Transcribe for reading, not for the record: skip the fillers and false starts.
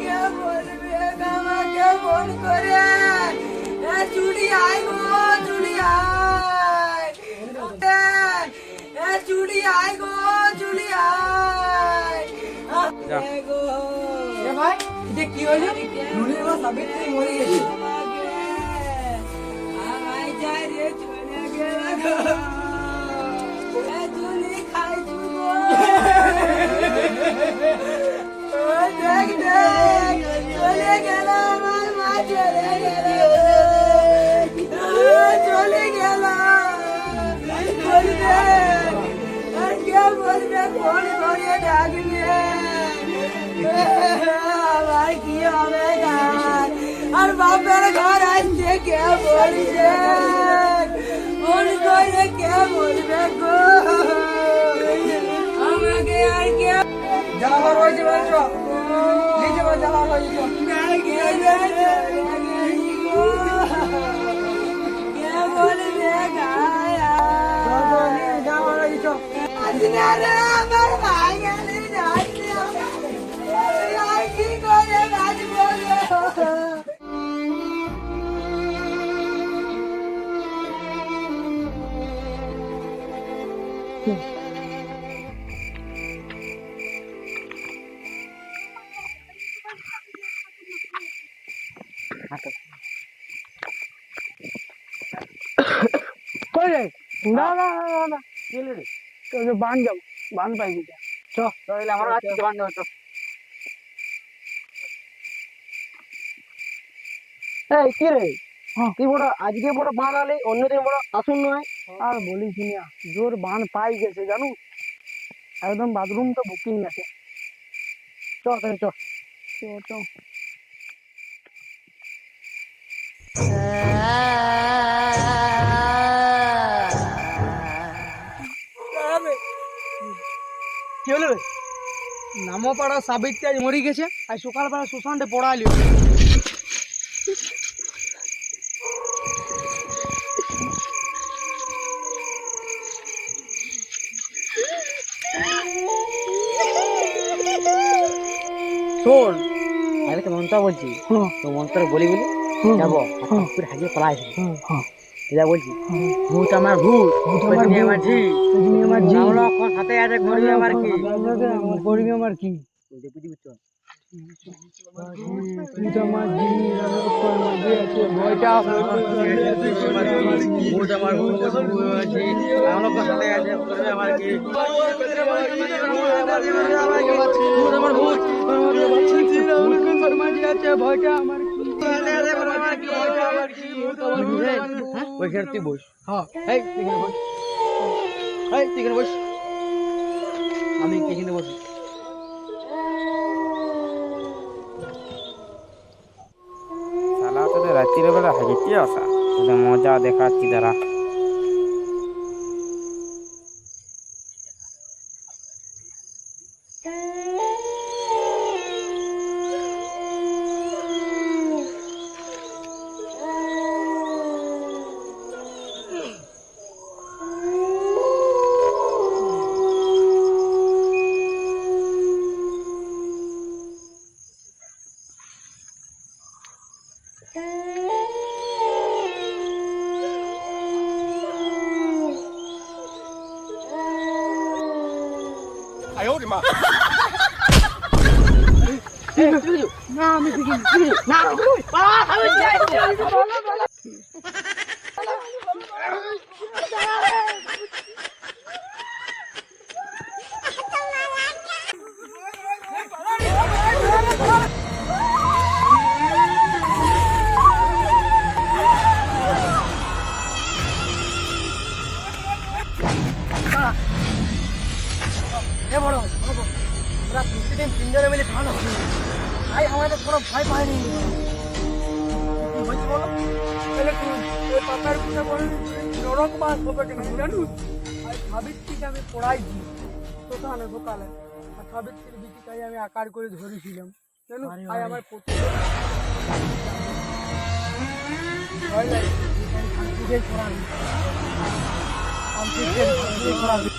কে বলবে আমাকে ফোন করে চুড়ি আয় গো চুড়ি আয় চুড়ি আয় গো চুড়ি আয় গো ভাই এটা কি হলো রুলির মা সাবিত্রী মরে গেছে আমায় যাই রে চলে গেল গো চুলি খাই চুগো দেখ দেখ চলে গেল আমার মা চলে গেল চলে গেল বলবে আর কে বলবে ফোন করে ডাকবে আমার কি হবে আর বাপের ঘর আসছে কে বলছে ফোন করে কে বলবে গো আমাকে আর কে যাবার হয়েছে বলছো নিজে যাবার হয়েছে কে বলবে গায়া যাবার হয়েছে আমার ভাই গেলে যাচ্ছে আর কি করে কাজ বলে কই রে না না না না গেলে রে তো বান যাব বান পাই গেছে চ তাহলে আমার আজকে বান যাও চ এই কি রে তুই বড় আজকে বড় বান আলে অন্যদিন বড় আসুন নয় আর বলিস না জোর বান পাই গেছে জানো একদম বাথরুম তো বুকিং আছে চ তাহলে চ চ চ কি হলো রে নামপাড়া সাবিত্রী আজ মরি গেছে আর সকালবেলা সুশান্তে পড়াইলি শোন আমি তো মন্ত্র বলছি তো মন্ত্র বলি বলি যাবো হাজিয়ে পলাই যা বলছি ভূত আমার ভূত আমার ঝি আমার ঝি সাথে আছে গরিব আমার কি গরিব আমার কি বুঝি বুঝছো ভূত আমার ঝি আছে ভয়টা ভূত আমার ভূত আছে আমার সাথে আছে গরিব আমার কি ভূত আমার ভূত আছে ভয়টা আমার ওইখানে তুই বস হ্যাঁ এই তুই বস এই তুই বস আমি এখানে বসি শালা তোদের রাত্রির বেলা হাজিতে আসা তোদের মজা দেখাচ্ছি দাঁড়া না আমি না বড় ওরা প্রতিদিন তিনজনে মিলে খাওয়ানো হবে ভাই আমাদের কোনো ভয় পায়নি বলছি বলো তাহলে ওই পাতার কথা বলে নরক মাছ হবে কেন জানো আর সাবিত্রীকে আমি পড়াইছি সকালে আর সাবিত্রীর বিটিটাই আমি আকার করে ধরেছিলাম জানো ভাই আমার ভয় লাগে শান্তিতে পড়াবি শান্তিতে পড়াবি